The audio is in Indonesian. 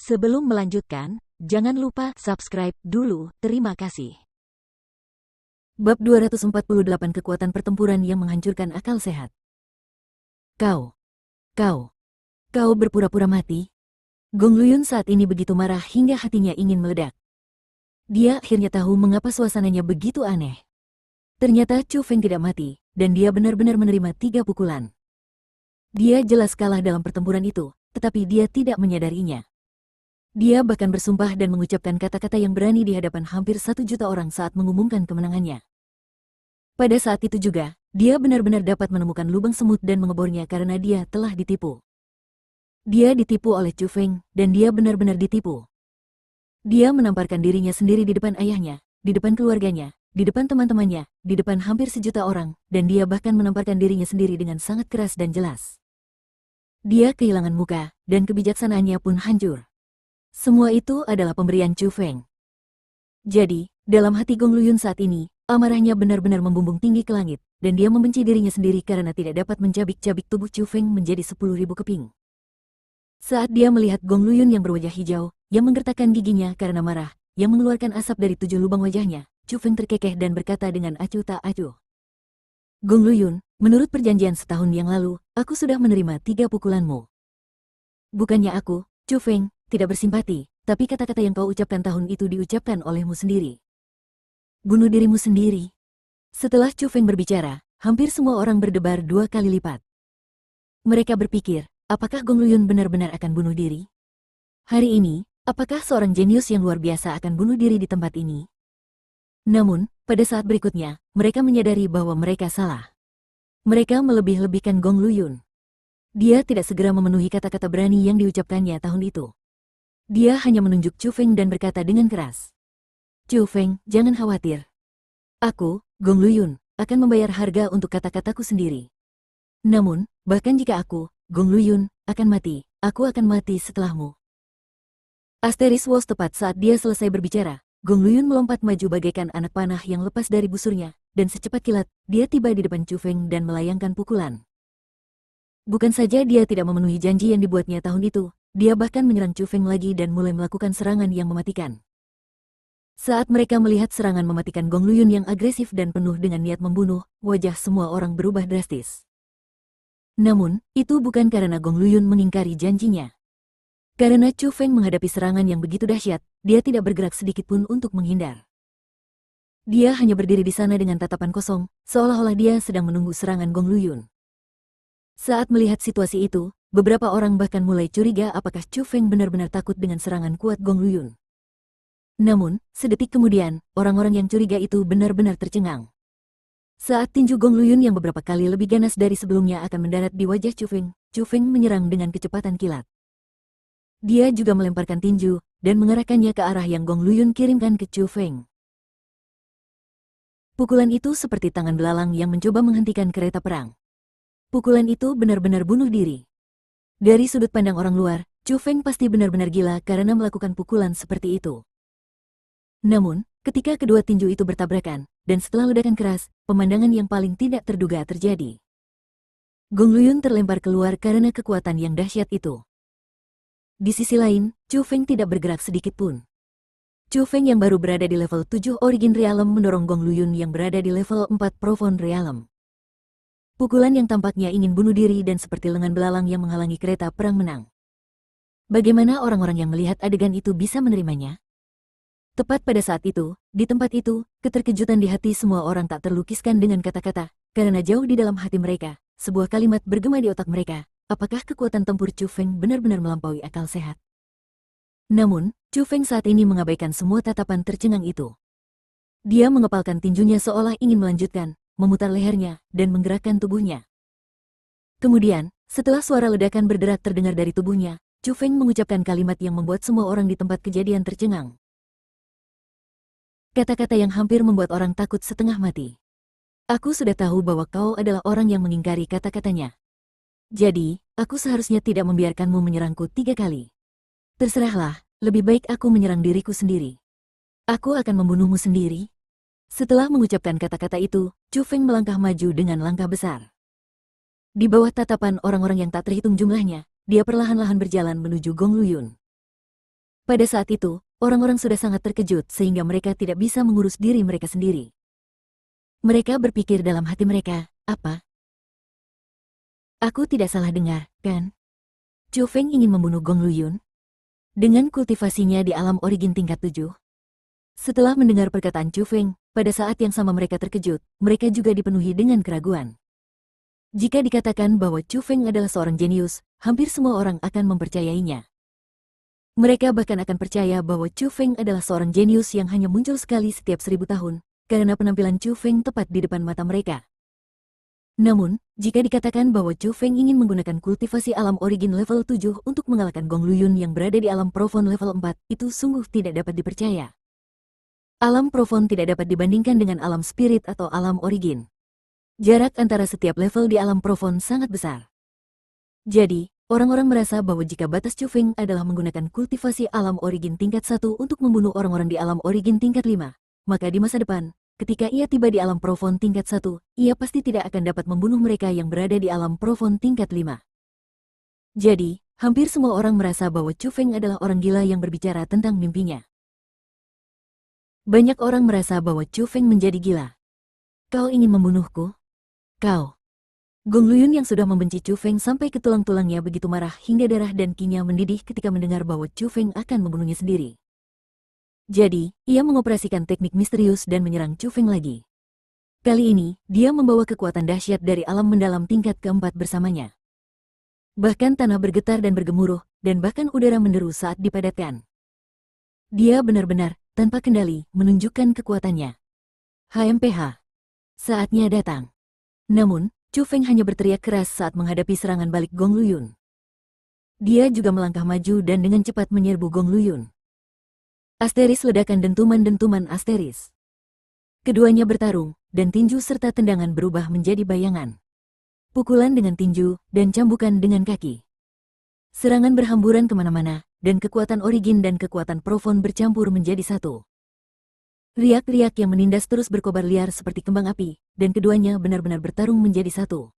Sebelum melanjutkan, jangan lupa subscribe dulu, terima kasih. Bab 248 Kekuatan Pertempuran yang Menghancurkan Akal Sehat. Kau berpura-pura mati? Gong Luyun saat ini begitu marah hingga hatinya ingin meledak. Dia akhirnya tahu mengapa suasananya begitu aneh. Ternyata Chu Feng tidak mati, dan dia benar-benar menerima 3 pukulan. Dia jelas kalah dalam pertempuran itu, tetapi dia tidak menyadarinya. Dia bahkan bersumpah dan mengucapkan kata-kata yang berani di hadapan hampir 1 juta orang saat mengumumkan kemenangannya. Pada saat itu juga, dia benar-benar dapat menemukan lubang semut dan mengeboornya karena dia telah ditipu. Dia ditipu oleh Chu Feng, dan dia benar-benar ditipu. Dia menamparkan dirinya sendiri di depan ayahnya, di depan keluarganya, di depan teman-temannya, di depan hampir 1 juta orang, dan dia bahkan menamparkan dirinya sendiri dengan sangat keras dan jelas. Dia kehilangan muka, dan kebijaksanaannya pun hancur. Semua itu adalah pemberian Chu Feng. Jadi, dalam hati Gong Luyun saat ini, amarahnya benar-benar membumbung tinggi ke langit, dan dia membenci dirinya sendiri karena tidak dapat mencabik-cabik tubuh Chu Feng menjadi 10.000 keping. Saat dia melihat Gong Luyun yang berwajah hijau, yang menggertakkan giginya karena marah, yang mengeluarkan asap dari 7 lubang wajahnya, Chu Feng terkekeh dan berkata dengan acuh tak acuh. Gong Luyun, menurut perjanjian setahun yang lalu, aku sudah menerima 3 pukulanmu. Bukannya aku, Chu Feng, tidak bersimpati, tapi kata-kata yang kau ucapkan tahun itu diucapkan olehmu sendiri. Bunuh dirimu sendiri. Setelah Chu Feng berbicara, hampir semua orang berdebar 2 kali lipat. Mereka berpikir, apakah Gong Luyun benar-benar akan bunuh diri? Hari ini, apakah seorang jenius yang luar biasa akan bunuh diri di tempat ini? Namun, pada saat berikutnya, mereka menyadari bahwa mereka salah. Mereka melebih-lebihkan Gong Luyun. Dia tidak segera memenuhi kata-kata berani yang diucapkannya tahun itu. Dia hanya menunjuk Chu Feng dan berkata dengan keras. Chu Feng, jangan khawatir. Aku, Gong Luyun, akan membayar harga untuk kata-kataku sendiri. Namun, bahkan jika aku, Gong Luyun, akan mati, aku akan mati setelahmu. Asteris was tepat saat dia selesai berbicara, Gong Luyun melompat maju bagaikan anak panah yang lepas dari busurnya, dan secepat kilat, dia tiba di depan Chu Feng dan melayangkan pukulan. Bukan saja dia tidak memenuhi janji yang dibuatnya tahun itu, dia bahkan menyerang Chu Feng lagi dan mulai melakukan serangan yang mematikan. Saat mereka melihat serangan mematikan Gong Luyun yang agresif dan penuh dengan niat membunuh, wajah semua orang berubah drastis. Namun, itu bukan karena Gong Luyun mengingkari janjinya. Karena Chu Feng menghadapi serangan yang begitu dahsyat, dia tidak bergerak sedikit pun untuk menghindar. Dia hanya berdiri di sana dengan tatapan kosong, seolah-olah dia sedang menunggu serangan Gong Luyun. Saat melihat situasi itu, beberapa orang bahkan mulai curiga apakah Chu Feng benar-benar takut dengan serangan kuat Gong Luyun. Namun, sedetik kemudian, orang-orang yang curiga itu benar-benar tercengang. Saat tinju Gong Luyun yang beberapa kali lebih ganas dari sebelumnya akan mendarat di wajah Chu Feng menyerang dengan kecepatan kilat. Dia juga melemparkan tinju, dan mengarahkannya ke arah yang Gong Luyun kirimkan ke Chu Feng. Pukulan itu seperti tangan belalang yang mencoba menghentikan kereta perang. Pukulan itu benar-benar bunuh diri. Dari sudut pandang orang luar, Chu Feng pasti benar-benar gila karena melakukan pukulan seperti itu. Namun, ketika kedua tinju itu bertabrakan, dan setelah ledakan keras, pemandangan yang paling tidak terduga terjadi. Gong Luyun terlempar keluar karena kekuatan yang dahsyat itu. Di sisi lain, Chu Feng tidak bergerak sedikit pun. Chu Feng yang baru berada di level 7 Origin Realm mendorong Gong Luyun yang berada di level 4 Profound Realm. Pukulan yang tampaknya ingin bunuh diri dan seperti lengan belalang yang menghalangi kereta perang menang. Bagaimana orang-orang yang melihat adegan itu bisa menerimanya? Tepat pada saat itu, di tempat itu, keterkejutan di hati semua orang tak terlukiskan dengan kata-kata, karena jauh di dalam hati mereka, sebuah kalimat bergema di otak mereka, apakah kekuatan tempur Chu Feng benar-benar melampaui akal sehat? Namun, Chu Feng saat ini mengabaikan semua tatapan tercengang itu. Dia mengepalkan tinjunya seolah ingin melanjutkan, memutar lehernya, dan menggerakkan tubuhnya. Kemudian, setelah suara ledakan berderak terdengar dari tubuhnya, Chu Feng mengucapkan kalimat yang membuat semua orang di tempat kejadian tercengang. Kata-kata yang hampir membuat orang takut setengah mati. Aku sudah tahu bahwa kau adalah orang yang mengingkari kata-katanya. Jadi, aku seharusnya tidak membiarkanmu menyerangku 3 kali. Terserahlah, lebih baik aku menyerang diriku sendiri. Aku akan membunuhmu sendiri. Setelah mengucapkan kata-kata itu, Chu Feng melangkah maju dengan langkah besar. Di bawah tatapan orang-orang yang tak terhitung jumlahnya, dia perlahan-lahan berjalan menuju Gong Luyun. Pada saat itu, orang-orang sudah sangat terkejut sehingga mereka tidak bisa mengurus diri mereka sendiri. Mereka berpikir dalam hati mereka, apa? Aku tidak salah dengar, kan? Chu Feng ingin membunuh Gong Luyun? Dengan kultivasinya di alam origin tingkat 7. Setelah mendengar perkataan Chu Feng, pada saat yang sama mereka terkejut, mereka juga dipenuhi dengan keraguan. Jika dikatakan bahwa Chu Feng adalah seorang jenius, hampir semua orang akan mempercayainya. Mereka bahkan akan percaya bahwa Chu Feng adalah seorang jenius yang hanya muncul sekali setiap 1000 tahun, karena penampilan Chu Feng tepat di depan mata mereka. Namun, jika dikatakan bahwa Chu Feng ingin menggunakan kultivasi alam origin level 7 untuk mengalahkan Gong Luyun yang berada di alam profon level 4, itu sungguh tidak dapat dipercaya. Alam profon tidak dapat dibandingkan dengan alam spirit atau alam origin. Jarak antara setiap level di alam profon sangat besar. Jadi, orang-orang merasa bahwa jika batas Chu Feng adalah menggunakan kultivasi alam origin tingkat 1 untuk membunuh orang-orang di alam origin tingkat 5, maka di masa depan, ketika ia tiba di alam profon tingkat 1, ia pasti tidak akan dapat membunuh mereka yang berada di alam profon tingkat 5. Jadi, hampir semua orang merasa bahwa Chu Feng adalah orang gila yang berbicara tentang mimpinya. Banyak orang merasa bahwa Chu Feng menjadi gila. Kau ingin membunuhku? Kau. Gong Luyun yang sudah membenci Chu Feng sampai ke tulang-tulangnya begitu marah hingga darah dan kinya mendidih ketika mendengar bahwa Chu Feng akan membunuhnya sendiri. Jadi, ia mengoperasikan teknik misterius dan menyerang Chu Feng lagi. Kali ini, dia membawa kekuatan dahsyat dari alam mendalam tingkat keempat bersamanya. Bahkan tanah bergetar dan bergemuruh, dan bahkan udara menderu saat dipadatkan. Dia benar-benar, tanpa kendali, menunjukkan kekuatannya. HMPH. Saatnya datang. Namun, Chu Feng hanya berteriak keras saat menghadapi serangan balik Gong Luyun. Dia juga melangkah maju dan dengan cepat menyerbu Gong Luyun. Asteris ledakan dentuman-dentuman asteris. Keduanya bertarung, dan tinju serta tendangan berubah menjadi bayangan. Pukulan dengan tinju, dan cambukan dengan kaki. Serangan berhamburan kemana-mana, dan kekuatan origin dan kekuatan profon bercampur menjadi satu. Riak-riak yang menindas terus berkobar liar seperti kembang api, dan keduanya benar-benar bertarung menjadi satu.